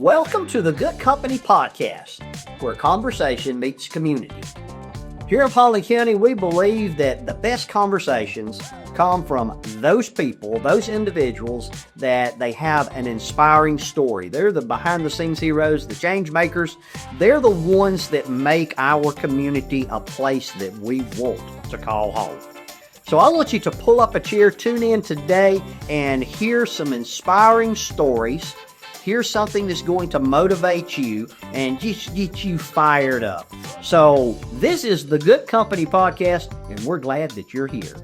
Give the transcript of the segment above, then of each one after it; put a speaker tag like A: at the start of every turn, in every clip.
A: Welcome to the Good Company Podcast, where conversation meets community. Here in Kaleigh County, we believe that the best conversations come from those people, those individuals, that they have an inspiring story. They're the behind-the-scenes heroes, the change makers. They're the ones that make our community a place that we want to call home. So I want you to pull up a chair, tune in today, and hear some inspiring stories. Here's something that's going to motivate you and just get you fired up. So this is the Good Company Podcast, and we're glad that you're here.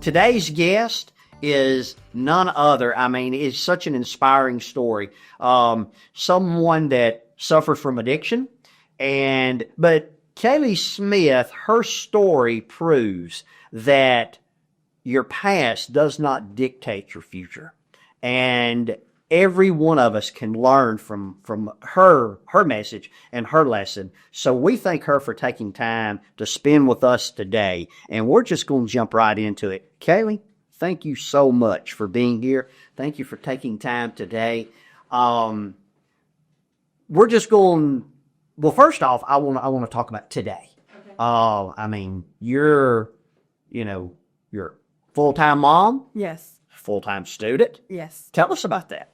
A: Today's guest is none other. It's such an inspiring story. Someone that suffered from addiction, but Kaleigh Smith, her story proves that your past does not dictate your future. And every one of us can learn from her message and her lesson. So we thank her for taking time to spend with us today. And we're just going to jump right into it. Kaleigh, thank you so much for being here. Thank you for taking time today. We're just going, well, first off, I want to talk about today. Okay. You're a full-time mom.
B: Yes.
A: Full-time student.
B: Yes.
A: Tell us about that.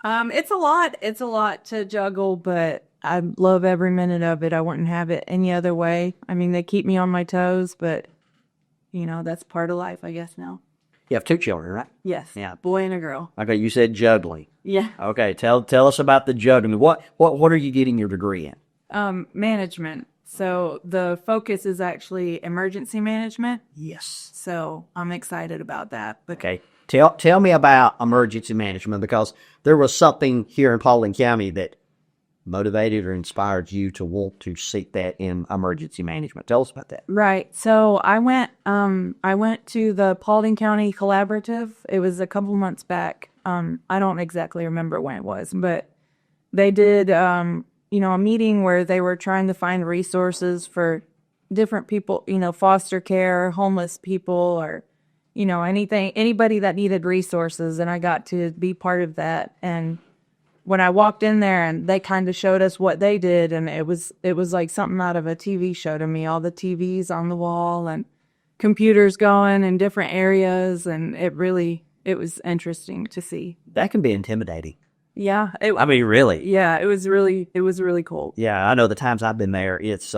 B: It's a lot. It's a lot to juggle, but I love every minute of it. I wouldn't have it any other way. They keep me on my toes, but that's part of life, I guess now.
A: You have two children, right?
B: Yes.
A: Yeah.
B: Boy and a girl.
A: Okay, you said juggling.
B: Yeah.
A: Okay, tell us about the juggling. What are you getting your degree in?
B: Management. So the focus is actually emergency management.
A: Yes.
B: So I'm excited about that.
A: Okay. Tell me about emergency management, because there was something here in Kaleigh County that motivated or inspired you to want to seek that in emergency management. Tell us about that.
B: Right. So I went to the Paulding County Collaborative. It was a couple months back. I don't exactly remember when it was, but they did a meeting where they were trying to find resources for different people, foster care, homeless people, or anybody that needed resources, and I got to be part of that. And when I walked in there and they kind of showed us what they did, and it was like something out of a TV show to me, all the TVs on the wall and computers going in different areas. And it was interesting to see.
A: That can be intimidating.
B: Yeah.
A: Really.
B: Yeah, it was really cool.
A: Yeah, I know the times I've been there, it's,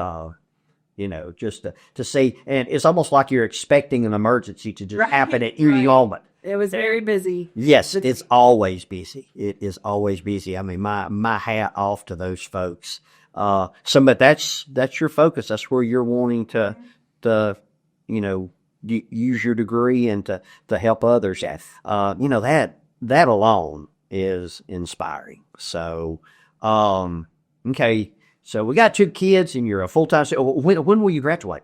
A: just to see, and it's almost like you're expecting an emergency to just happen at any moment.
B: It was very busy.
A: Yes, it's always busy. It is always busy. My hat off to those folks. But that's your focus. That's where you're wanting to use your degree and to help others.
B: Yes.
A: That alone is inspiring. So, okay. So we got two kids, and you're a full-time. When will you graduate?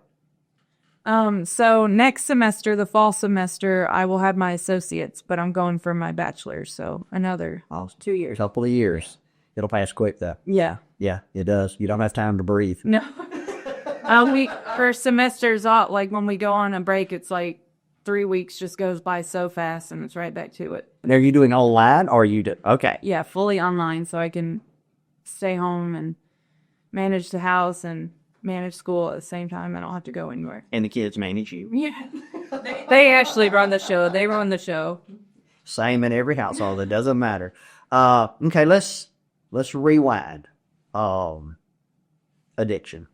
B: So next semester, the fall semester, I will have my associates, but I'm going for my bachelor's. So another 2 years.
A: A couple of years. It'll pass quick, though.
B: Yeah.
A: Yeah, it does. You don't have time to breathe.
B: No. First semester's off. Like when we go on a break, it's like 3 weeks just goes by so fast, and it's right back to it.
A: And are you doing online, or are you okay?
B: Yeah, fully online, so I can stay home and manage the house and manage school at the same time. I don't have to go anywhere.
A: And the kids manage you.
B: Yeah. They actually run the show. They run the show.
A: Same in every household. It doesn't matter. Okay, let's rewind. Addiction.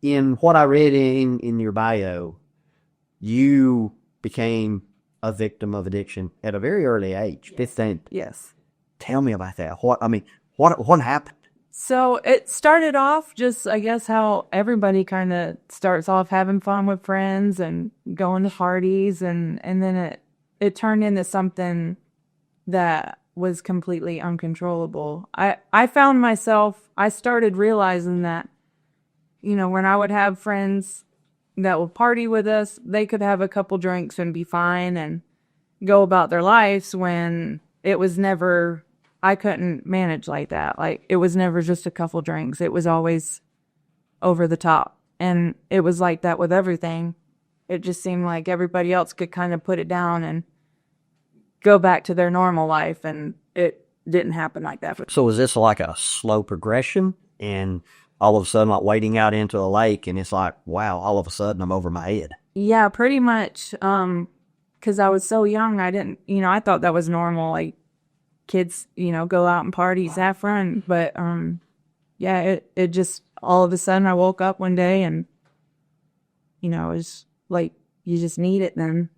A: In what I read in your bio, you became a victim of addiction at a very early age, 15.
B: Yes.
A: Tell me about that. What happened?
B: So it started off just, I guess, how everybody kind of starts off having fun with friends and going to parties, and then it turned into something that was completely uncontrollable. I found myself, I started realizing that, when I would have friends that would party with us, they could have a couple drinks and be fine and go about their lives, when it was never, I couldn't manage like that. Like, it was never just a couple drinks. It was always over the top. And it was like that with everything. It just seemed like everybody else could kind of put it down and go back to their normal life. And didn't happen like that.
A: So is this like a slow progression, and all of a sudden, like wading out into a lake, and it's like, wow, all of a sudden I'm over my head?
B: Yeah, pretty much. Because I was so young, I didn't, I thought that was normal. Like kids, go out and parties, have fun. But yeah, it just all of a sudden I woke up one day and, it was like you just need it then.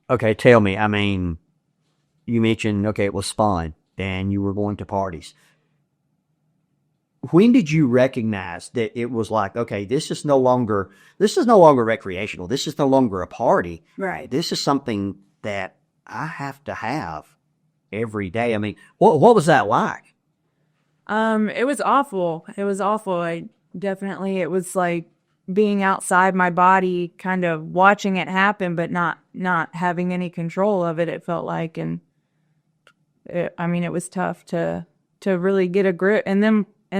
A: Okay, tell me. I mean, you mentioned, okay, it was fun and you were going to parties. When did you recognize that it was like, okay, this is no longer recreational. This is no longer a party.
B: Right.
A: This is something that I have to have every day. I mean, what was that like?
B: It was awful. It was awful. It was like being outside my body, kind of watching it happen, but not having any control of it. It felt like, and it was tough to really get a grip. And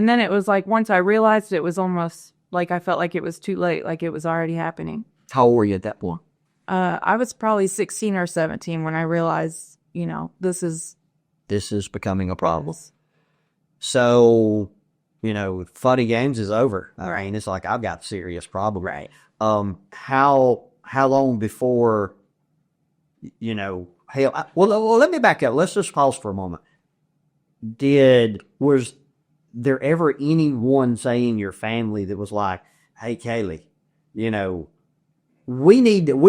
B: then it was like, once I realized it was almost like I felt like it was too late, like it was already happening.
A: How old were you at that point?
B: I was probably 16 or 17 when I realized, this is
A: becoming a problem. So, funny games is over. I mean, it's like, I've got a serious problem.
B: Right.
A: How long before, well, let me back up. Let's just pause for a moment. Was there ever anyone, say, in your family that was like, hey, Kaleigh, we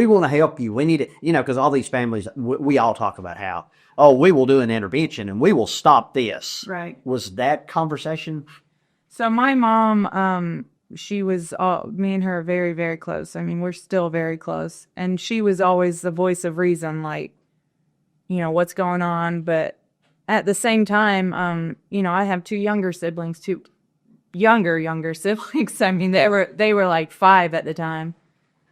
A: want to help you. We need it, because all these families, we all talk about how, we will do an intervention and we will stop this.
B: Right.
A: Was that conversation?
B: So my mom, she was, me and her are very, very close. I mean, we're still very close. And she was always the voice of reason, like, what's going on. But at the same time, I have two younger siblings. I mean, they were like 5 at the time.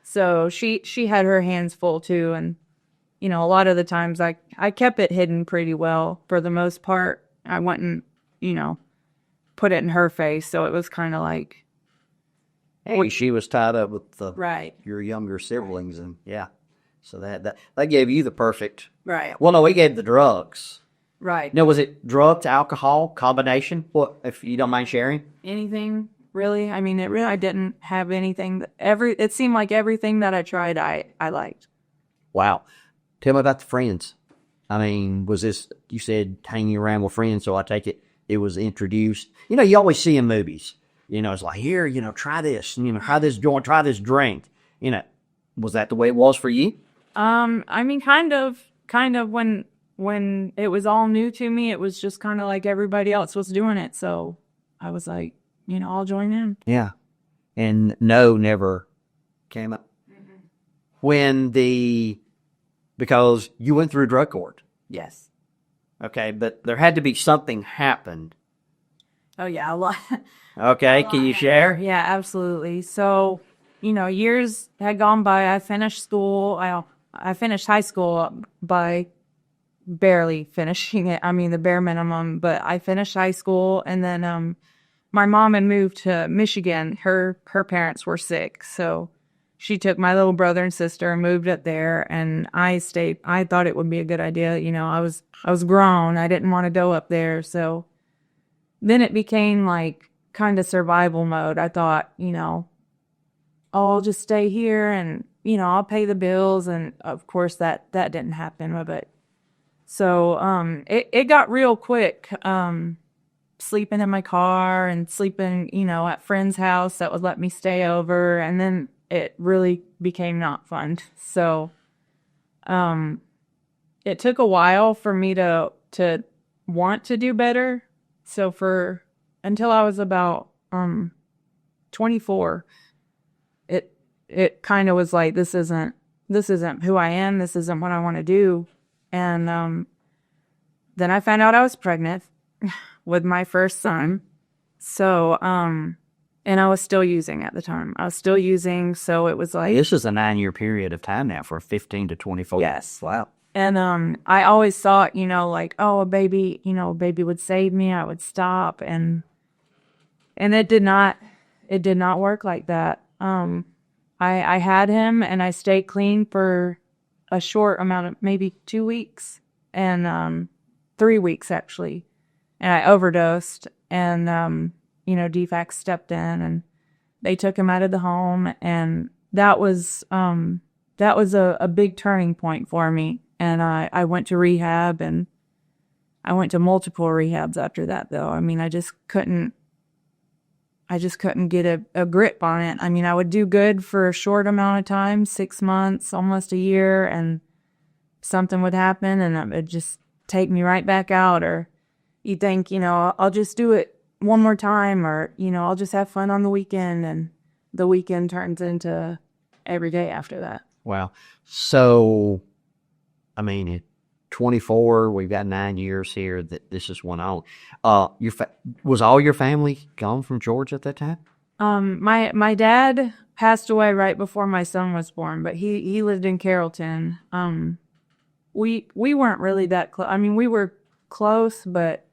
B: So she had her hands full too. And, a lot of the times I kept it hidden pretty well for the most part. I wouldn't, put it in her face. So it was kind of like,
A: hey, she was tied up with your younger siblings, and yeah. So that gave you the perfect.
B: Right.
A: Well, no, we gave the drugs.
B: Right.
A: No, was it drugs, alcohol, combination? What, if you don't mind sharing?
B: Anything, really. I mean, I didn't have anything. It seemed like everything that I tried, I liked.
A: Wow. Tell me about the friends. I mean, was this, you said hanging around with friends, so I take it was introduced. You always see in movies, it's like, here, try this, try this joint, try this drink. Was that the way it was for you?
B: I mean, kind of when it was all new to me, it was just kind of like everybody else was doing it. So I was like, I'll join in.
A: Yeah. And no never came up.
B: Mm-hmm.
A: Because you went through drug court.
B: Yes.
A: Okay, but there had to be something happened.
B: Oh, yeah, a lot.
A: Okay, can you share?
B: Yeah, absolutely. So, years had gone by. I finished school. I finished high school by barely finishing it. I mean, the bare minimum, but I finished high school, and then my mom had moved to Michigan. Her parents were sick, so she took my little brother and sister and moved up there, and I stayed. I thought it would be a good idea. I was grown. I didn't want to go up there, so then it became like kind of survival mode. I thought, I'll just stay here and, I'll pay the bills, and of course that didn't happen. But so it got real quick. Sleeping in my car and sleeping, at friends' house that would let me stay over, and then it really became not fun. So it took a while for me to want to do better. So until I was about 24, it kind of was like, this isn't who I am. This isn't what I want to do. And then I found out I was pregnant with my first son. So and I was still using at the time. So it was like,
A: this is a 9-year period of time now for 15 to 24.
B: Yes.
A: Wow.
B: And I always thought, like, a baby would save me. I would stop, and it did not work like that. I had him, and I stayed clean for a short amount of maybe 2 weeks, and 3 weeks actually, and I overdosed, and DFAC stepped in and they took him out of the home, and that was a big turning point for me. And I went to rehab, and I went to multiple rehabs after that, though. I mean, I just couldn't get a grip on it. I mean, I would do good for a short amount of time, 6 months, almost a year, and something would happen and it would just take me right back out. Or you think, I'll just do it one more time, or, I'll just have fun on the weekend, and the weekend turns into every day after that.
A: Wow. So, I mean, at 24, we've got 9 years here that this is one on. Was all your family gone from Georgia at that time?
B: My dad passed away right before my son was born, but he lived in Carrollton. We weren't really that close. I mean, we were close, but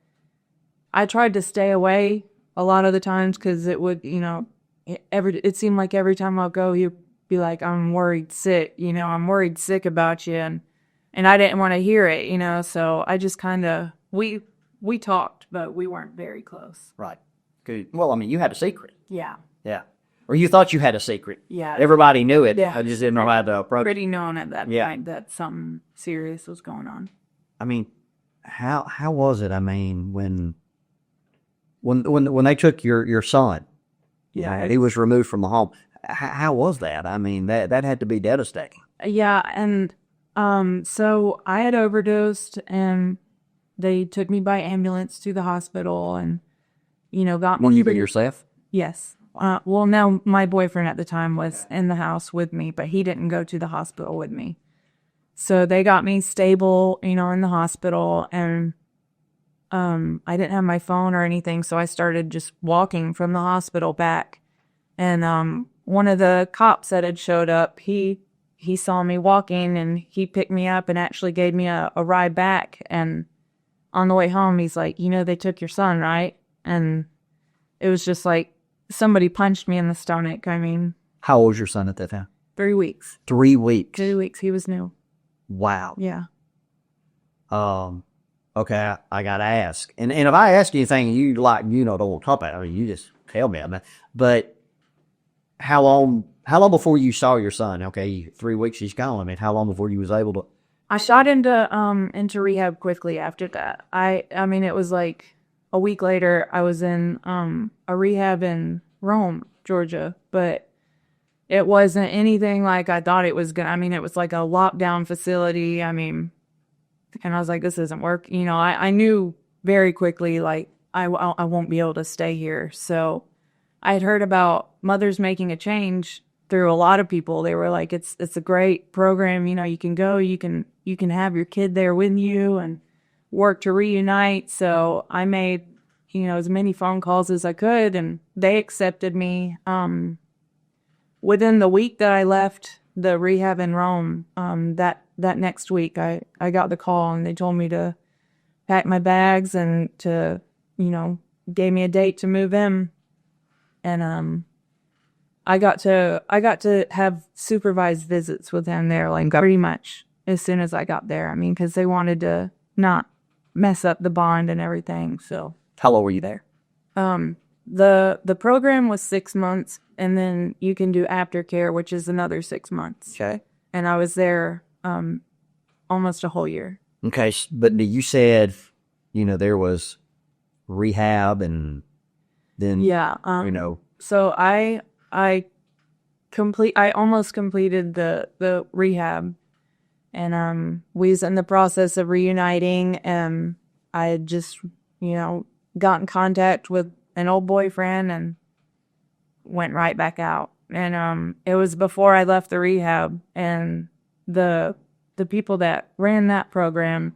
B: I tried to stay away a lot of the times because it would, it seemed like every time I'll go, he'd be like, I'm worried sick, I'm worried sick about you. And I didn't want to hear it, so I just kind of, we talked, but we weren't very close.
A: Right. Good. Well, I mean, you had a secret.
B: Yeah.
A: Yeah. Or you thought you had a secret.
B: Yeah.
A: Everybody knew it.
B: Yeah.
A: I just didn't know how to approach it.
B: Pretty known at that point that something serious was going on.
A: I mean, how was it? I mean, when they took your son, he was removed from the home. How was that? I mean, that had to be devastating.
B: Yeah, and so I had overdosed, and they took me by ambulance to the hospital, and got me.
A: Were you by yourself?
B: Yes. Well, now my boyfriend at the time was in the house with me, but he didn't go to the hospital with me. So they got me stable, in the hospital, and I didn't have my phone or anything, so I started just walking from the hospital back. And one of the cops that had showed up, he saw me walking, and he picked me up and actually gave me a ride back. And on the way home, he's like, they took your son, right? And it was just like somebody punched me in the stomach. I mean,
A: how old was your son at that time?
B: 3 weeks.
A: 3 weeks.
B: 3 weeks. He was new.
A: Wow.
B: Yeah.
A: Okay, I gotta ask, and if I ask you anything you don't want to talk about, I mean, you just tell me. But how long before you saw your son? Okay, 3 weeks he's gone. I mean, how long before you was able to?
B: I shot into rehab quickly after that. I mean, it was like a week later. I was in a rehab in Rome, Georgia, but it wasn't anything like I thought it was gonna. I mean, it was like a lockdown facility. I mean, and I was like, this doesn't work. I knew very quickly, like, I won't be able to stay here. So I had heard about mothers making a change through a lot of people. They were like, it's a great program. You can go, you can have your kid there with you and work to reunite. So I made, as many phone calls as I could, and they accepted me. Within the week that I left the rehab in Rome, that next week, I got the call, and they told me to pack my bags and to, gave me a date to move in. And I got to have supervised visits with them there, like, pretty much as soon as I got there. I mean, because they wanted to not mess up the bond and everything. So
A: how long were you there?
B: The program was 6 months, and then you can do aftercare, which is another 6 months.
A: Okay.
B: And I was there almost a whole year.
A: Okay, but you said, there was rehab, and then
B: So I almost completed the rehab, and we was in the process of reuniting, and I had just got in contact with an old boyfriend and went right back out. And it was before I left the rehab, and the people that ran that program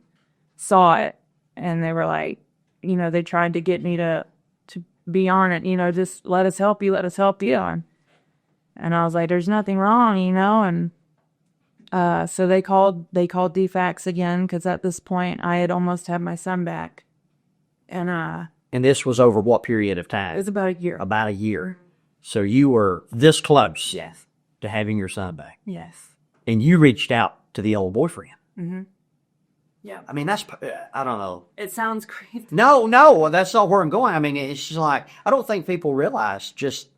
B: saw it, and they were like, they tried to get me to be on it, just let us help you. And I was like, there's nothing wrong, and so they called DFACs again, because at this point I had almost had my son back.
A: And this was over what period of time?
B: It was about a year.
A: About a year. So you were this close,
B: yes,
A: to having your son back.
B: Yes.
A: And you reached out to the old boyfriend.
B: Mm-hmm. Yeah.
A: I mean, that's, I don't know.
B: It sounds crazy.
A: No, that's not where I'm going. I mean, it's just like, I don't think people realize just,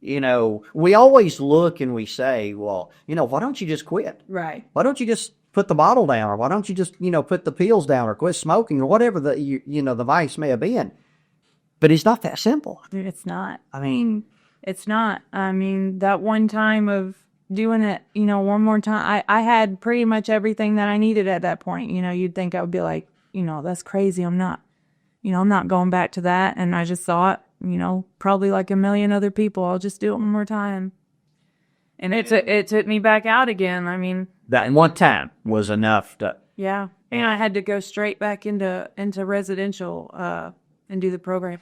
A: we always look and we say, well, why don't you just quit?
B: Right.
A: Why don't you just put the bottle down? Or why don't you just, put the pills down or quit smoking or whatever the vice may have been? But it's not that simple.
B: It's not. I mean, it's not. I mean, that one time of doing it, one more time, I had pretty much everything that I needed at that point. You'd think I would be like, that's crazy. I'm not going back to that. And I just thought, probably like a million other people, I'll just do it one more time. And it took me back out again. I mean,
A: that one time was enough to.
B: Yeah. And I had to go straight back into residential, and do the program.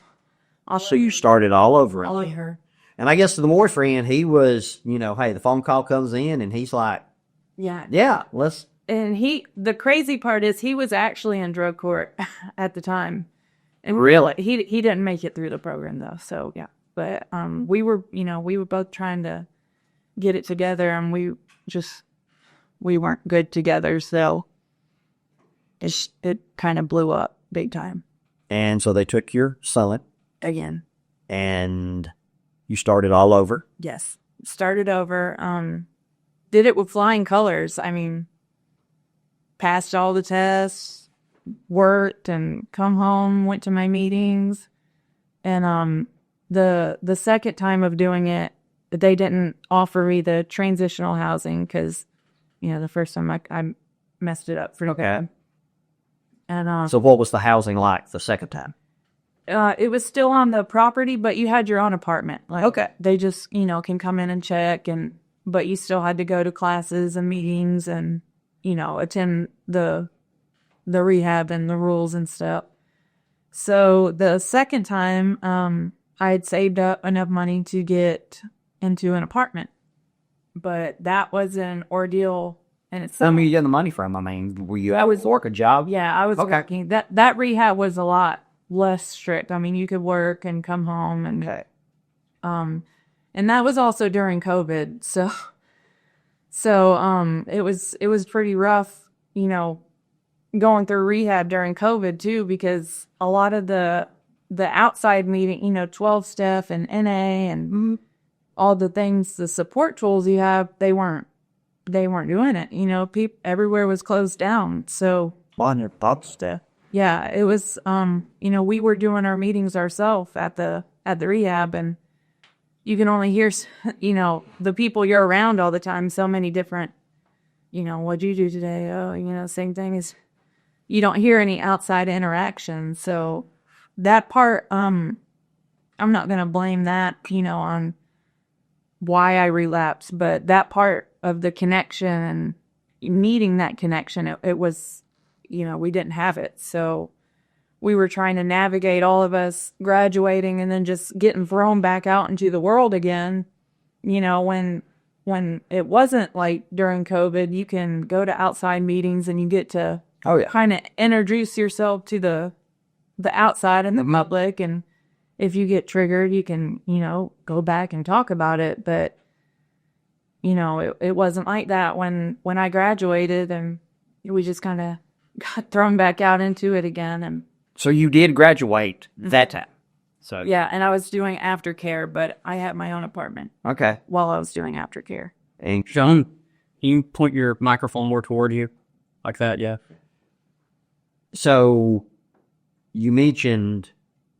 A: So you started all over
B: All
A: again.
B: of her.
A: And I guess the boyfriend, he was, hey, the phone call comes in and he's like,
B: Yeah.
A: let's.
B: And the crazy part is he was actually in drug court at the time. And
A: Really?
B: He didn't make it through the program though. So yeah. But we were both trying to get it together, and we weren't good together, so it kind of blew up big time.
A: And so they took your son
B: Again.
A: and you started all over.
B: Yes. Started over. Did it with flying colors. I mean, passed all the tests, worked, and come home, went to my meetings. And the second time of doing it, they didn't offer me the transitional housing because, the first time I messed it up for
A: Okay.
B: And
A: So what was the housing like the second time?
B: it was still on the property, but you had your own apartment. Like,
A: Okay.
B: They just, can come in and check, but you still had to go to classes and meetings and, attend the rehab and the rules and stuff. So the second time, I had saved up enough money to get into an apartment, but that was an ordeal. And it's
A: Tell me you get the money from. I mean, were you at work, a job?
B: Yeah, I was
A: Okay.
B: working. That rehab was a lot less strict. I mean, you could work and come home, and and that was also during COVID. So it was pretty rough, going through rehab during COVID too, because a lot of the outside meeting, 12 step and NA and all the things, the support tools you have, they weren't doing it. Everywhere was closed down. So
A: On your thoughts there.
B: yeah, it was, we were doing our meetings ourselves at the rehab, and you can only hear, the people you're around all the time, so many different, what'd you do today? Oh, same thing as, you don't hear any outside interaction. So that part, I'm not going to blame that, on why I relapsed, but that part of the connection and needing that connection, it was, we didn't have it. So we were trying to navigate, all of us graduating and then just getting thrown back out into the world again. When it wasn't like during COVID, you can go to outside meetings and you get to kind of introduce yourself to the outside and the public. And if you get triggered, you can, go back and talk about it. But, it wasn't like that when I graduated, and we just kind of got thrown back out into it again. And
A: so you did graduate that time. So
B: yeah, and I was doing aftercare, but I had my own apartment.
A: Okay.
B: While I was doing aftercare.
A: And
C: Sean, can you point your microphone more toward you? Like that, yeah.
A: so you mentioned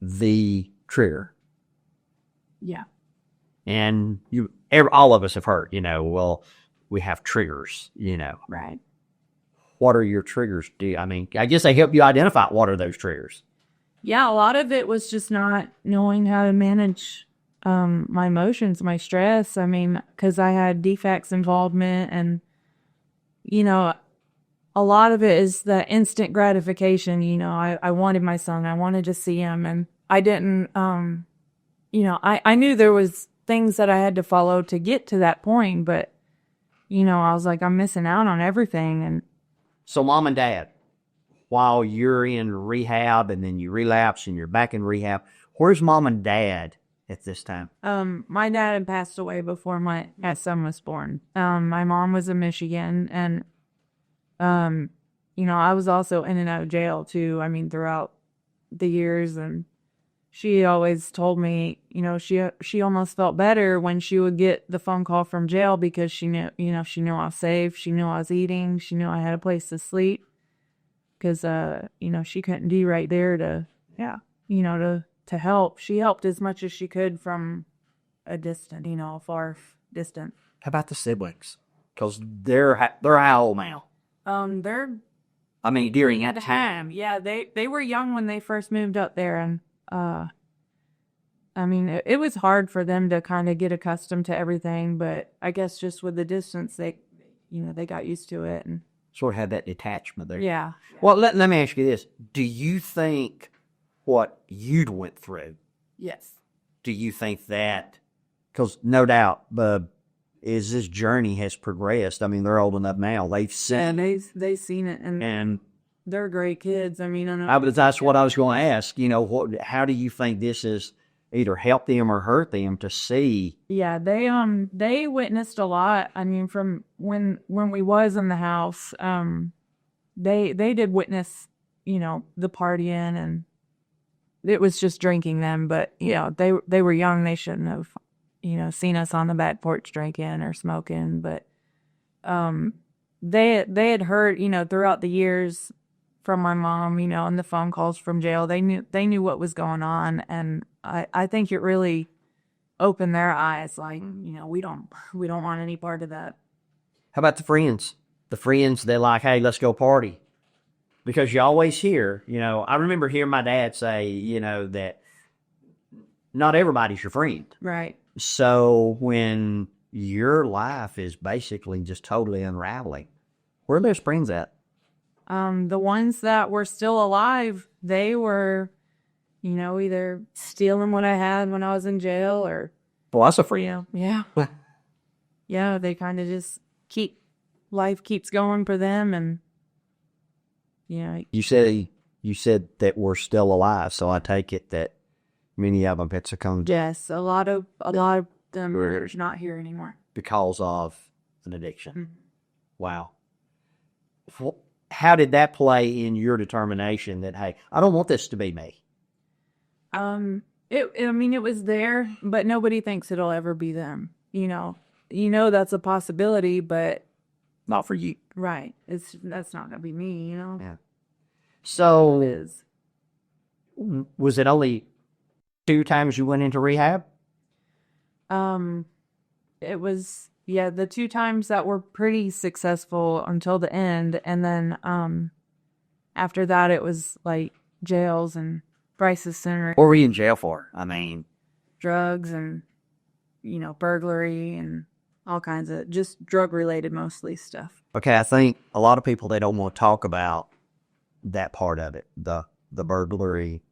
A: the trigger,
B: Yeah.
A: and all of us have heard, well, we have triggers,
B: Right.
A: What are your triggers? I guess they help you identify what are those triggers.
B: Yeah, a lot of it was just not knowing how to manage my emotions, my stress. I mean, because I had defects involvement, and, a lot of it is the instant gratification. I wanted my son. I wanted to see him, and I didn't, I knew there was things that I had to follow to get to that point, but, I was like, I'm missing out on everything. And
A: So mom and dad, while you're in rehab and then you relapse and you're back in rehab, where's mom and dad at this time?
B: my dad had passed away before my son was born. My mom was in Michigan, and I was also in and out of jail too. I mean, throughout the years, and she always told me, she almost felt better when she would get the phone call from jail because she knew, she knew I was safe. She knew I was eating. She knew I had a place to sleep because, she couldn't be right there to help. She helped as much as she could from a distant, far distant.
A: How about the siblings? Because they're how old now?
B: They're
A: I mean, during that
B: at
A: time.
B: home. Yeah, they were young when they first moved up there, and I mean, it was hard for them to kind of get accustomed to everything, but I guess just with the distance, they got used to it, and
A: Sort of had that detachment there.
B: yeah.
A: Well, let me ask you this. Do you think what you'd went through,
B: Yes.
A: do you think that, because no doubt, as this journey has progressed, I mean, they're old enough now, they've
B: And
A: seen,
B: they've seen it, and
A: and
B: they're great kids. I mean, I know.
A: that's what I was going to ask, how do you think this has either helped them or hurt them to see?
B: Yeah, they witnessed a lot. I mean, from when we was in the house, they did witness, the partying, and it was just drinking then, but they were young, they shouldn't have, seen us on the back porch drinking or smoking, but they had heard, throughout the years from my mom, and the phone calls from jail. They knew what was going on, and I think it really opened their eyes, like, we don't want any part of that.
A: How about the friends? The friends, they're like, hey, let's go party. Because you always hear, I remember hearing my dad say, that not everybody's your friend.
B: Right.
A: So when your life is basically just totally unraveling, where are those friends at?
B: The ones that were still alive, they were, either stealing what I had when I was in jail or,
A: Well, that's a friend.
B: yeah. Yeah, they kind of just life keeps going for them, and,
A: You said that we're still alive, so I take it that many of them had succumbed
B: yes, a lot of them are not here anymore.
A: because of an addiction.
B: Mm-hmm.
A: Wow. How did that play in your determination that, hey, I don't want this to be me?
B: It was there, but nobody thinks it'll ever be them. That's a possibility, but
A: Not for you.
B: right. That's not gonna be me,
A: Yeah. So,
B: It is.
A: was it only 2 times you went into rehab?
B: It was, yeah, the 2 times that were pretty successful until the end, and then after that it was like jails and crisis center,
A: What were you in jail for? I mean,
B: drugs, and burglary, and all kinds of just drug related mostly stuff.
A: okay, I think a lot of people, they don't want to talk about that part of it, the burglary,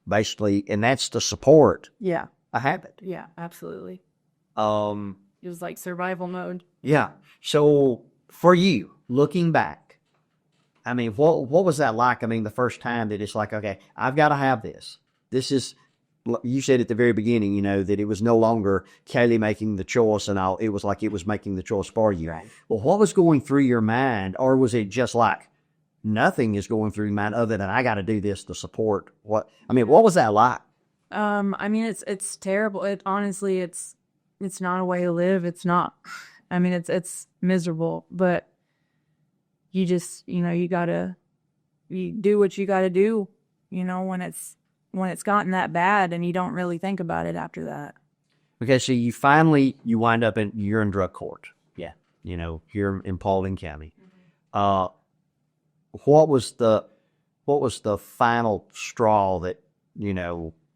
A: basically, and that's to support
B: Yeah.
A: a habit.
B: Yeah, absolutely.
A: Um,
B: It was like survival mode.
A: yeah. So for you, looking back, I mean, what was that like? I mean, the first time that it's like, okay, I've got to have this. This is, you said at the very beginning, that it was no longer Kaleigh making the choice and all. It was like it was making the choice for you.
B: Right.
A: Well, what was going through your mind, or was it just like nothing is going through your mind other than I got to do this to support what? I mean, what was that like?
B: I mean, it's terrible. It honestly, it's not a way to live. It's not. I mean, it's miserable, but you just, you do what you gotta do, when it's gotten that bad, and you don't really think about it after that.
A: Okay, so you wind up you're in drug court. Yeah. Here in Paulding County. What was the final straw that,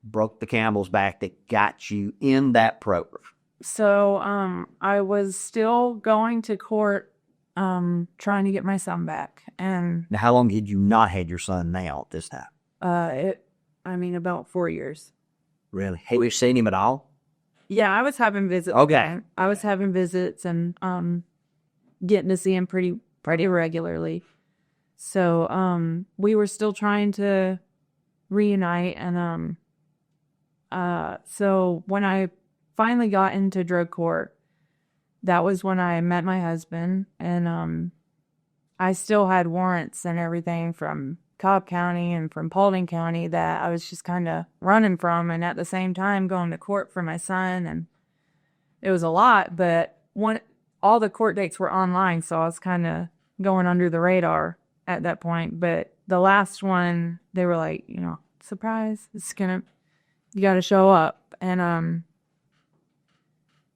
A: broke the camel's back that got you in that program?
B: So, I was still going to court, trying to get my son back, and
A: Now, how long had you not had your son now at this time?
B: about 4 years.
A: Really? Have you seen him at all?
B: Yeah, I was having visits.
A: Okay.
B: I was having visits and getting to see him pretty regularly. So we were still trying to reunite, and so when I finally got into drug court, that was when I met my husband, and I still had warrants and everything from Cobb County and from Paulding County that I was just kind of running from, and at the same time going to court for my son, and it was a lot, but all the court dates were online, so I was kind of going under the radar at that point. But the last one, they were like, surprise, you got to show up. And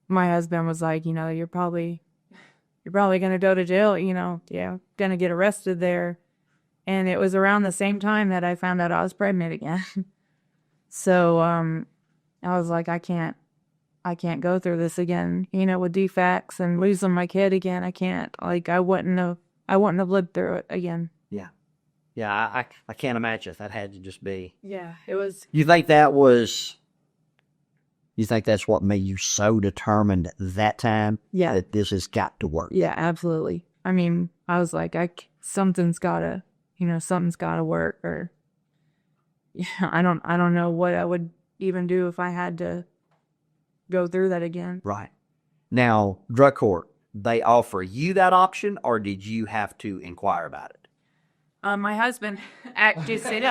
B: my husband was like, you're probably going to go to jail, going to get arrested there. And it was around the same time that I found out I was pregnant again. So I was like, I can't go through this again, with defects and losing my kid again. I can't. Like, I wouldn't have lived through it again.
A: Yeah. Yeah, I can't imagine. That had to just be.
B: Yeah, it was.
A: You think that's what made you so determined that time?
B: Yeah.
A: That this has got to work?
B: Yeah, absolutely. I mean, I was like, something's got to work, or I don't know what I would even do if I had to go through that again.
A: Right. Now, drug court, they offer you that option, or did you have to inquire about it?
B: My husband just said,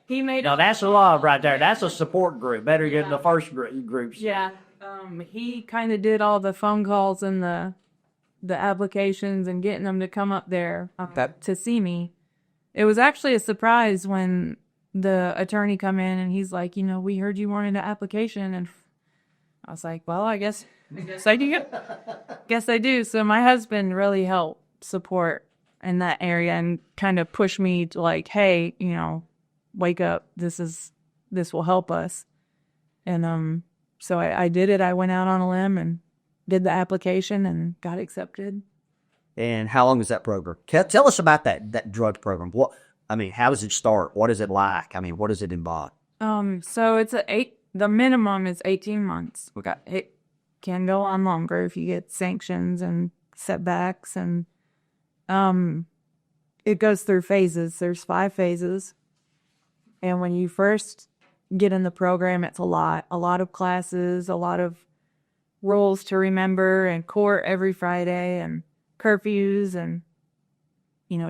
B: he made.
A: No, that's a love right there. That's a support group. Better get the first groups.
B: Yeah. He kind of did all the phone calls and the applications and getting them to come up there to see me. It was actually a surprise when the attorney come in and he's like, we heard you wanted an application, and I was like, well, I guess I do. Guess I do. So my husband really helped support in that area and kind of push me to like, hey, wake up. This will help us. And so I did it. I went out on a limb and did the application and got accepted.
A: And how long is that program? Tell us about that drug program. How does it start? What is it like? What does it involve?
B: So it's the minimum is 18 months. It can go on longer if you get sanctions and setbacks, and it goes through phases. There's 5 phases. And when you first get in the program, it's a lot of classes, a lot of rules to remember, and court every Friday, and curfews, and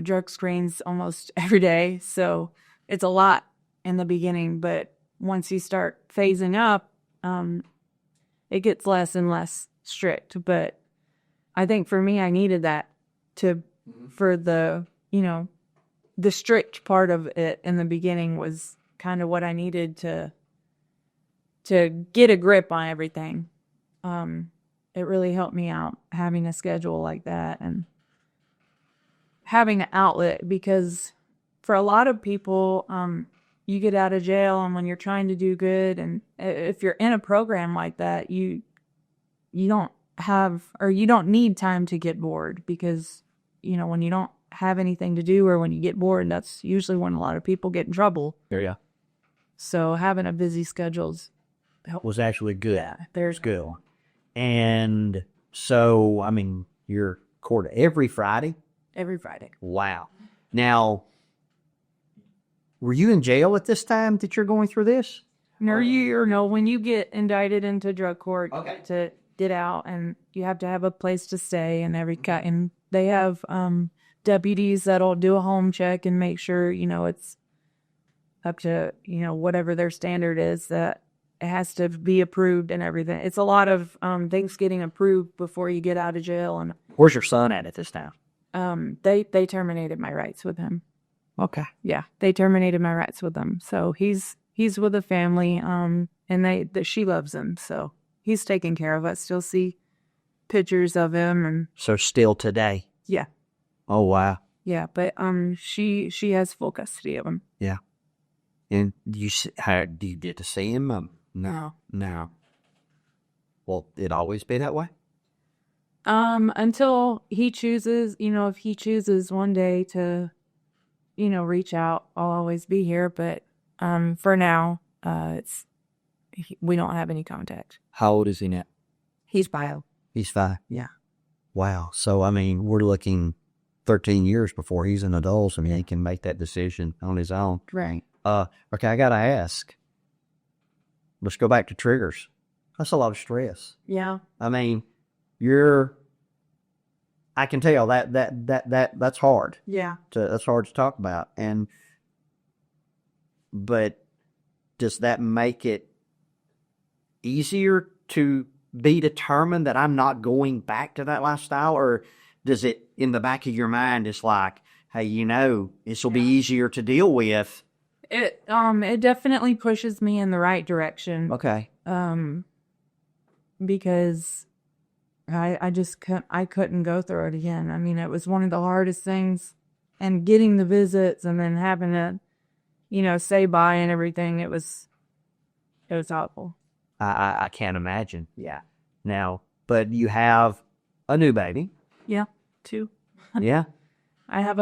B: drug screens almost every day. So it's a lot in the beginning, but once you start phasing up, it gets less and less strict. But I think for me, I needed that for the the strict part of it in the beginning was kind of what I needed to get a grip on everything. It really helped me out having a schedule like that and having an outlet, because for a lot of people, you get out of jail, and when you're trying to do good, and if you're in a program like that, you don't need time to get bored, because when you don't have anything to do, or when you get bored, that's usually when a lot of people get in trouble.
A: Yeah.
B: So having a busy schedule's
A: was actually good.
B: Yeah, there's
A: good. And so, you're court every Friday?
B: Every Friday.
A: Wow. Now, were you in jail at this time that you're going through this?
B: No, when you get indicted into drug court,
A: Okay.
B: you have to get out, and you have to have a place to stay, and and they have deputies that'll do a home check and make sure, it's up to, whatever their standard is, that it has to be approved and everything. It's a lot of things getting approved before you get out of jail. And
A: where's your son at this time?
B: They terminated my rights with him.
A: Okay.
B: Yeah, they terminated my rights with him. So he's with a family, and she loves him. So he's taking care of us. Still see pictures of him, and
A: so still today.
B: Yeah.
A: Oh wow.
B: Yeah, but she has full custody of him.
A: Yeah. And do you get to see him?
B: No.
A: Will it always be that way?
B: Until he chooses, if he chooses one day to, reach out, I'll always be here. But for now, we don't have any contact.
A: How old is he now?
B: He's 5.
A: He's 5.
B: Yeah.
A: Wow. So we're looking 13 years before he's an adult. So he can make that decision on his own.
B: Right.
A: Okay, I gotta ask. Let's go back to triggers. That's a lot of stress.
B: Yeah.
A: You're I can tell that's hard.
B: Yeah.
A: That's hard to talk about. But does that make it easier to be determined that I'm not going back to that lifestyle, or does it in the back of your mind it's like, hey, this will be easier to deal with?
B: It definitely pushes me in the right direction.
A: Okay.
B: Because I just couldn't go through it again. I mean, it was one of the hardest things, and getting the visits and then having to, say bye and everything. It was awful.
A: I can't imagine. Yeah. Now, but you have a new baby.
B: Yeah, 2.
A: Yeah.
B: I have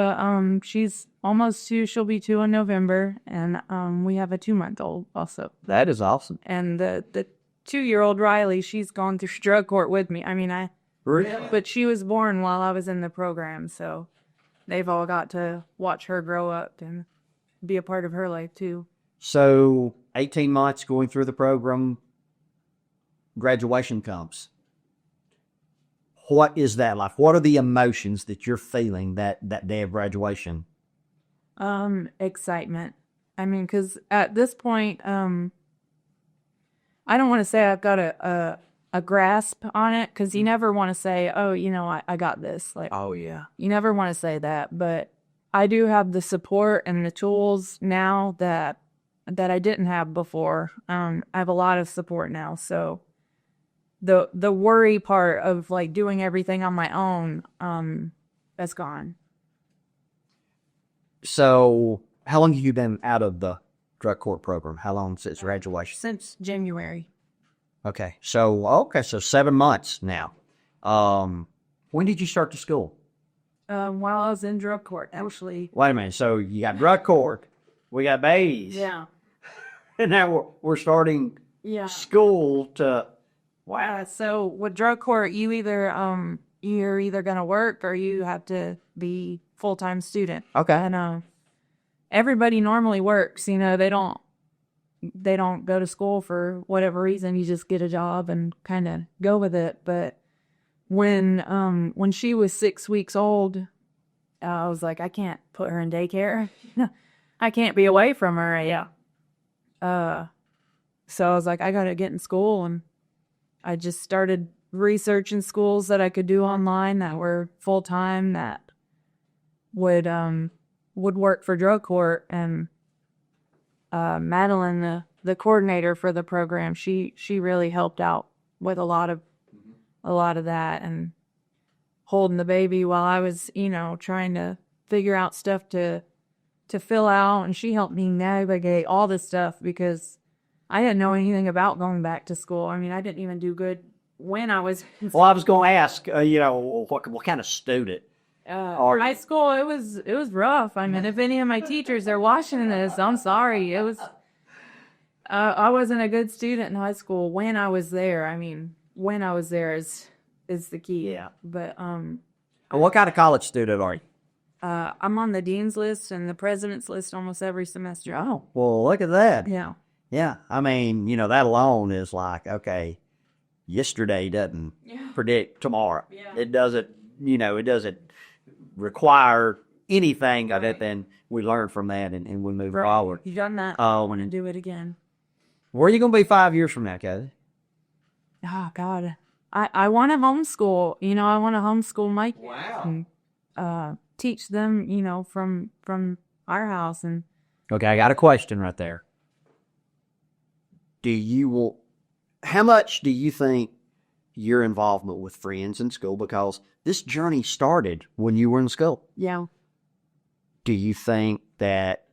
B: she's almost 2. She'll be 2 in November, and we have a 2-month-old also.
A: That is awesome.
B: And the 2-year-old Riley, she's gone through drug court with me. I mean,
A: Really?
B: but she was born while I was in the program, so they've all got to watch her grow up and be a part of her life too.
A: So 18 months going through the program, graduation comes. What is that like? What are the emotions that you're feeling that day of graduation?
B: Excitement. I mean, because at this point, I don't want to say I've got a grasp on it, because you never want to say, oh, I got this. Like,
A: Oh, yeah.
B: you never want to say that, but I do have the support and the tools now that I didn't have before. I have a lot of support now, so the worry part of like doing everything on my own, that's gone.
A: So how long have you been out of the drug court program? How long since graduation?
B: Since January.
A: Okay. So 7 months now. When did you start the school?
B: While I was in drug court, actually.
A: Wait a minute. So you got drug court, we got babies.
B: Yeah.
A: And now we're starting
B: Yeah.
A: school to, wow.
B: So with drug court, you're either gonna work or you have to be full-time student.
A: Okay.
B: And everybody normally works. They don't go to school for whatever reason. You just get a job and kind of go with it. But when she was 6 weeks old, I was like, I can't put her in daycare. I can't be away from her. Yeah. So I was like, I gotta get in school, and I just started researching schools that I could do online that were full time, that would work for drug court. And Madeline, the coordinator for the program, she really helped out with a lot of that, and holding the baby while I was trying to figure out stuff to fill out, and she helped me navigate all this stuff because I didn't know anything about going back to school. I mean, I didn't even do good when I was in
A: Well, I was going to ask, what kind of student?
B: high school. It was rough. I mean, if any of my teachers are watching this, I'm sorry. It was I wasn't a good student in high school when I was there. I mean, when I was there is the key.
A: Yeah.
B: But
A: And what kind of college student are you?
B: I'm on the dean's list and the president's list almost every semester.
A: Oh, well, look at that.
B: Yeah.
A: Yeah. I mean, that alone is like, okay, yesterday doesn't predict tomorrow.
B: Yeah.
A: It doesn't require anything of it. Then we learn from that and we move forward.
B: You've done that.
A: Oh,
B: I want to do it again.
A: Where are you going to be 5 years from now, Kaleigh?
B: Oh, God. I want to homeschool. I want to homeschool my kids.
A: Wow.
B: And, teach them, from our house. And
A: Okay, I got a question right there. How much do you think your involvement with friends in school, because this journey started when you were in school,
B: yeah.
A: do you think that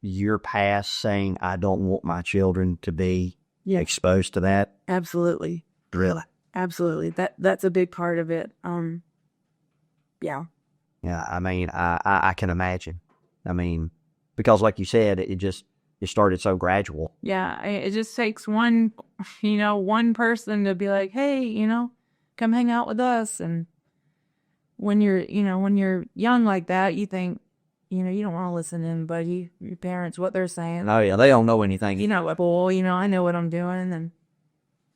A: your past saying, I don't want my children to be exposed to that?
B: Absolutely.
A: Really?
B: Absolutely. That's a big part of it. Yeah.
A: Yeah, I mean, I can imagine. I mean, because like you said, it started so gradual.
B: Yeah, it just takes one person to be like, hey, come hang out with us. And when you're young like that, you think, you don't want to listen to anybody, your parents, what they're saying.
A: Oh, yeah, they don't know anything.
B: I know what I'm doing. And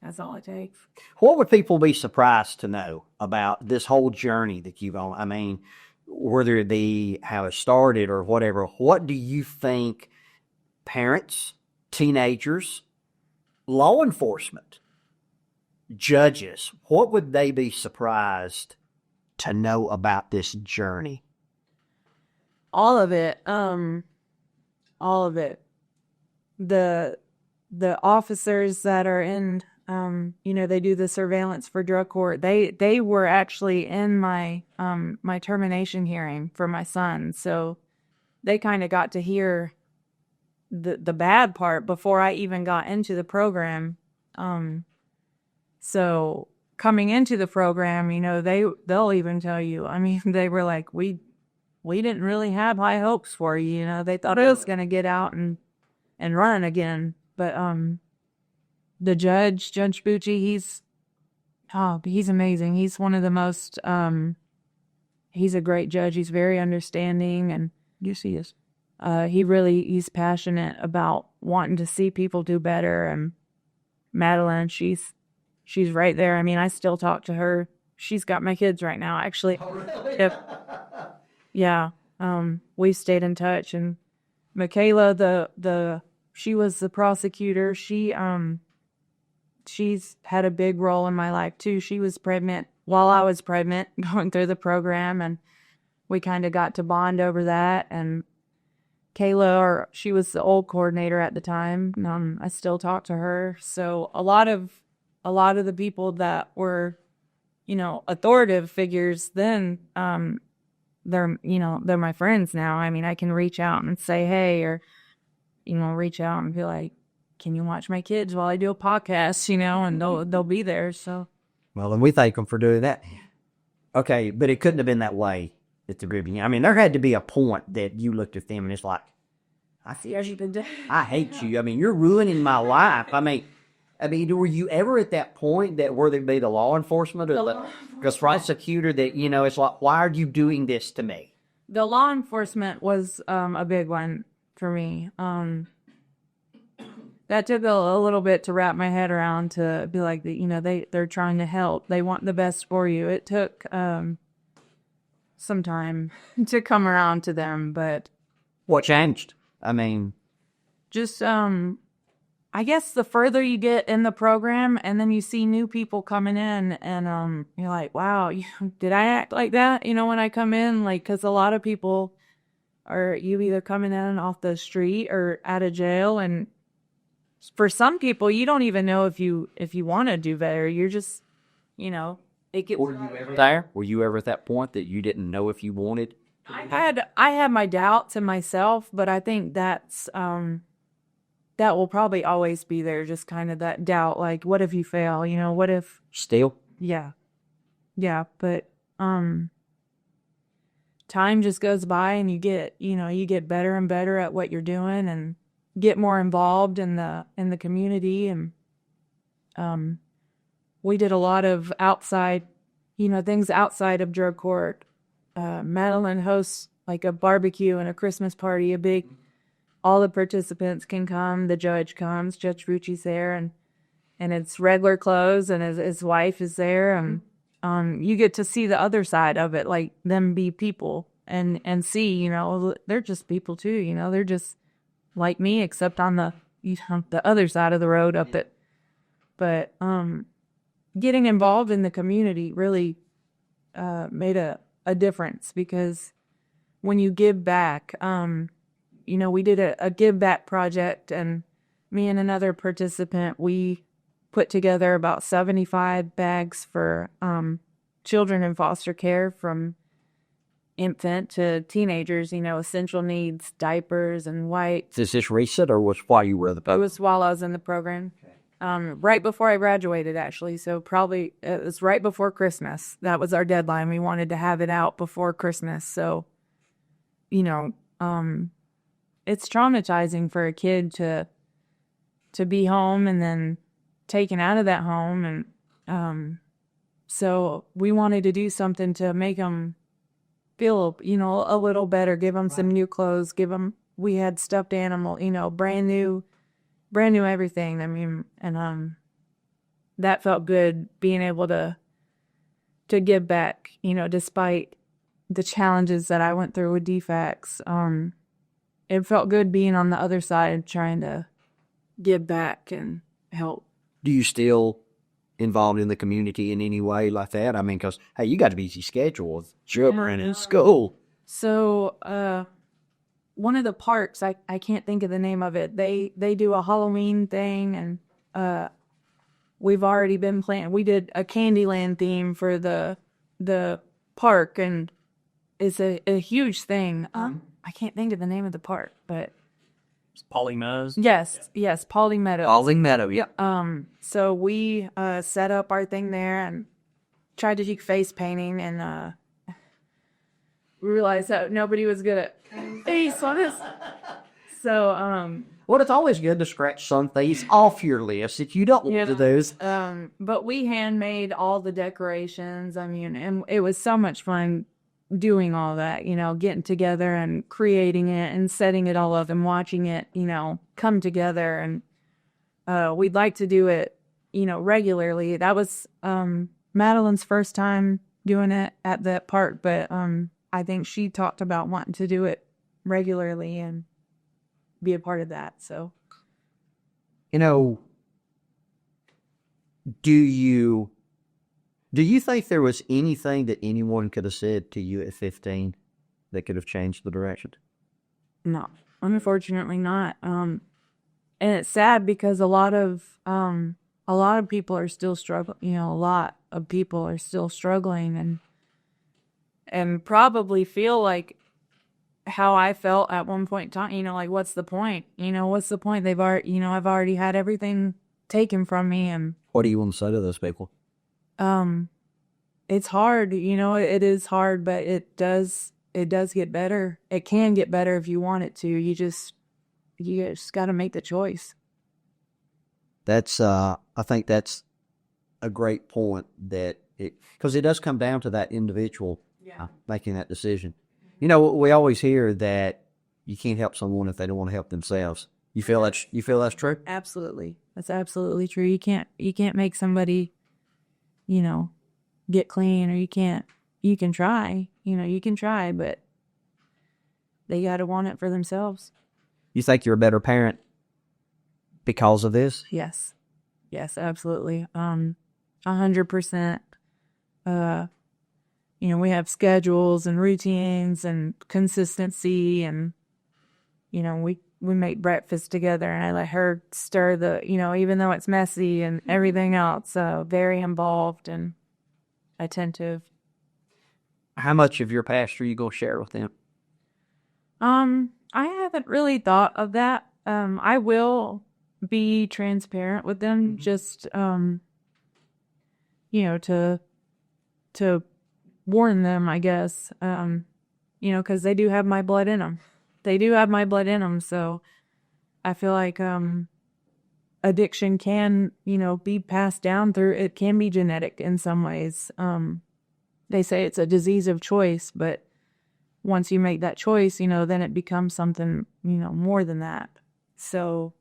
B: That's all it takes.
A: What would people be surprised to know about this whole journey that you've on? I mean, whether it be how it started or whatever, what do you think parents, teenagers, law enforcement, judges, what would they be surprised to know about this journey?
B: All of it. All of it. The officers that are in, they do the surveillance for drug court. They were actually in my my termination hearing for my son, so they kind of got to hear the bad part before I even got into the program. So coming into the program, they'll even tell you. I mean, they were like, we didn't really have high hopes for you. They thought I was gonna get out and run again. But the Judge Bucci, he's amazing. He's one of the most he's a great judge. He's very understanding, and yes, he is. He's passionate about wanting to see people do better. And Madeline, she's right there. I mean, I still talk to her. She's got my kids right now, actually. Oh, really? Yeah. We've stayed in touch. And Michaela, she was the prosecutor. She's had a big role in my life too. She was pregnant while I was pregnant, going through the program, and we kind of got to bond over that. And Kaleigh, she was the old coordinator at the time. I still talk to her. So a lot of the people that were, authoritative figures then, they're my friends now. I mean, I can reach out and say, hey, or, reach out and be like, can you watch my kids while I do a podcast, and they'll be there. So.
A: Well, and we thank them for doing that. Okay. But it couldn't have been that way at the very beginning. I mean, there had to be a point that you looked at them and it's like, I hate you. I mean, you're ruining my life. I mean, were you ever at that point that whether it be the law enforcement or the prosecutor that, it's like, why are you doing this to me?
B: The law enforcement was a big one for me. That took a little bit to wrap my head around, to be like, they're trying to help. They want the best for you. It took some time to come around to them, but.
A: What changed? I mean.
B: Just, I guess the further you get in the program and then you see new people coming in and you're like, wow, did I act like that? When I come in, like, because a lot of people are either coming in off the street or out of jail, and for some people, you don't even know if you want to do better. You're just, it gets.
A: Were you ever there? Were you ever at that point that you didn't know if you wanted?
B: I had my doubts in myself, but I think that's that will probably always be there. Just kind of that doubt, like, what if you fail? What if
A: still?
B: Yeah, but time just goes by and you get better and better at what you're doing and get more involved in the community. And we did a lot of outside, things outside of drug court. Madeline hosts like a barbecue and a Christmas party, all the participants can come. The judge comes, Judge Bucci's there, and it's regular clothes, and his wife is there, and you get to see the other side of it, like them be people and see, they're just people too, they're just like me, except on the other side of the road up it. But getting involved in the community really made a difference, because when you give back, we did a give back project, and me and another participant, we put together about 75 bags for children in foster care, from infant to teenagers, essential needs, diapers and wipes.
A: Is this recent or was while you were in the program?
B: It was while I was in the program. Okay. Right before I graduated, actually. So probably it was right before Christmas. That was our deadline. We wanted to have it out before Christmas. So, it's traumatizing for a kid to be home and then taken out of that home. And so we wanted to do something to make them feel, a little better, give them some new clothes, we had stuffed animal, brand new everything. I mean, and that felt good, being able to give back, despite the challenges that I went through with DFACS. It felt good being on the other side, trying to give back and help.
A: Do you still involved in the community in any way like that? I mean, because, hey, you got a busy schedule with children in school.
B: So, one of the parks, I can't think of the name of it. They do a Halloween thing, and we've already been planning. We did a Candyland theme for the park, and it's a huge thing. I can't think of the name of the park, but
C: It's Polly Meadows.
B: yes, Polly Meadows.
A: Polly Meadow, yeah.
B: So we set up our thing there and tried to do face painting, and we realized that nobody was good at face on this. So
A: Well, it's always good to scratch some things off your list that you don't want to do.
B: but we handmade all the decorations. I mean, and it was so much fun doing all that, getting together and creating it and setting it all up and watching it, come together. And we'd like to do it, regularly. That was Madeline's first time doing it at that park, but I think she talked about wanting to do it regularly and be a part of that. So,
A: do you think there was anything that anyone could have said to you at 15 that could have changed the direction?
B: no, unfortunately not. And it's sad because a lot of people are still struggling. A lot of people are still struggling and probably feel like how I felt at one point in time. Like, what's the point? What's the point? They've already, I've already had everything taken from me. And
A: What do you want to say to those people?
B: it's hard. It is hard, but it does get better. It can get better if you want it to. You just got to make the choice.
A: That's, I think that's a great point, because it does come down to that individual making that decision. We always hear that you can't help someone if they don't want to help themselves. You feel that's true?
B: Absolutely. That's absolutely true. You can't make somebody, get clean, or you can try, but they got to want it for themselves.
A: You think you're a better parent because of this?
B: Yes. Yes, absolutely. 100%. We have schedules and routines and consistency, and, we make breakfast together, and I let her stir the, even though it's messy and everything else, very involved and attentive.
A: How much of your past are you going to share with them?
B: I haven't really thought of that. I will be transparent with them, just, to warn them, I guess, because they do have my blood in them. So I feel like addiction can, be passed down through, it can be genetic in some ways. They say it's a disease of choice, but once you make that choice, then it becomes something, more than that. So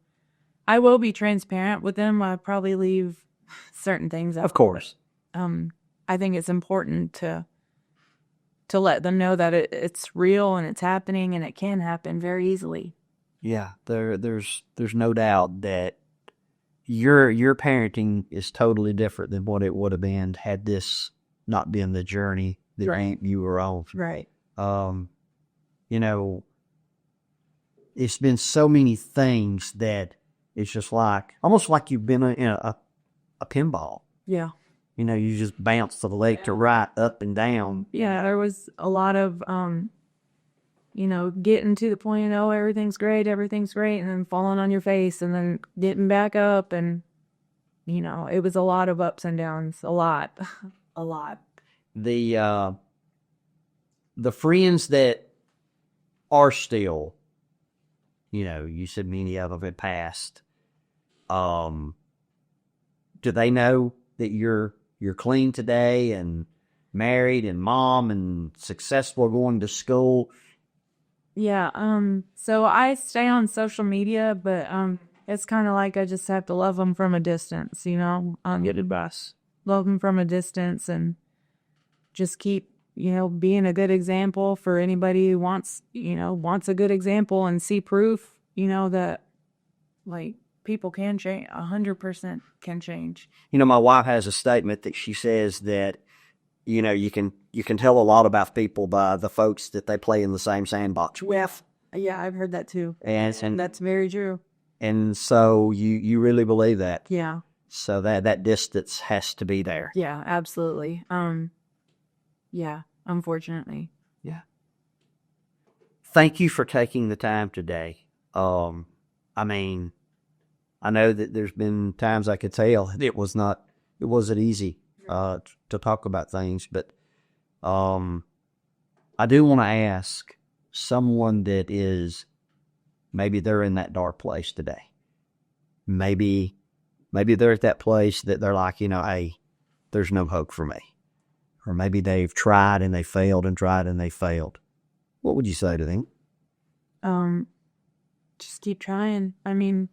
B: I will be transparent with them. I probably leave certain things out.
A: Of course.
B: I think it's important to let them know that it's real and it's happening, and it can happen very easily.
A: Yeah, there's no doubt that your parenting is totally different than what it would have been had this not been the journey that you were on.
B: Right.
A: It's been so many things that it's just almost like you've been in a pinball.
B: Yeah.
A: You just bounce to the left to right, up and down.
B: Yeah, there was a lot of, getting to the point, everything's great, and then falling on your face, and then getting back up, and, it was a lot of ups and downs, a lot.
A: The friends that are still, you said many of them had passed. Do they know that you're clean today and married and mom and successful going to school?
B: Yeah. So I stay on social media, but It's kind of like I just have to love them from a distance, you know?
A: Good advice.
B: Love them from a distance and just keep, you know, being a good example for anybody who wants a good example and see proof, you know, that like people can change, 100% can change.
A: You know, my wife has a statement that she says that, you know, you can tell a lot about people by the folks that they play in the same sandbox with.
B: Yeah, I've heard that too.
A: And
B: That's very true.
A: And so you really believe that.
B: Yeah.
A: So that distance has to be there.
B: Yeah, absolutely. Yeah, unfortunately.
A: Yeah. Thank you for taking the time today. I mean, I know that there's been times I could tell it wasn't easy to talk about things, but I do want to ask someone that is, maybe they're in that dark place today. Maybe they're at that place that they're like, you know, hey, there's no hope for me. Or maybe they've tried and they failed and tried and they failed. What would you say to them?
B: Just keep trying. I mean,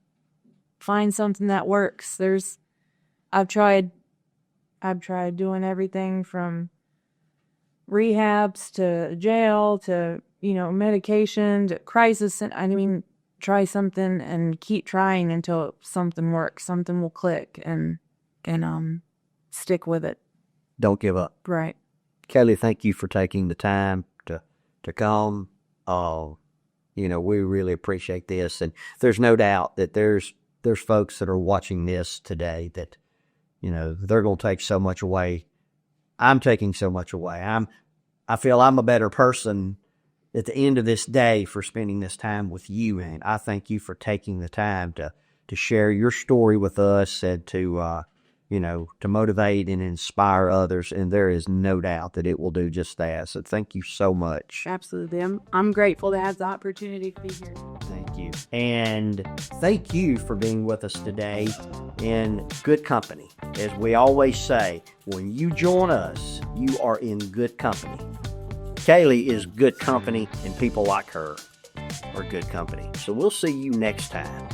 B: find something that works. I've tried doing everything from rehabs to jail to, you know, medication to crisis. And I mean, try something and keep trying until something works. Something will click and stick with it.
A: Don't give up.
B: Right.
A: Kaleigh, thank you for taking the time to come. You know, we really appreciate this. And there's no doubt that there's folks that are watching this today that, you know, they're going to take so much away. I'm taking so much away. I feel I'm a better person at the end of this day for spending this time with you. And I thank you for taking the time to share your story with us and to, you know, to motivate and inspire others. And there is no doubt that it will do just that. So thank you so much.
B: Absolutely. I'm grateful to have the opportunity to be here.
A: Thank you. And thank you for being with us today in good company. As we always say, when you join us, you are in good company. Kaleigh is good company, and people like her are good company. So we'll see you next time.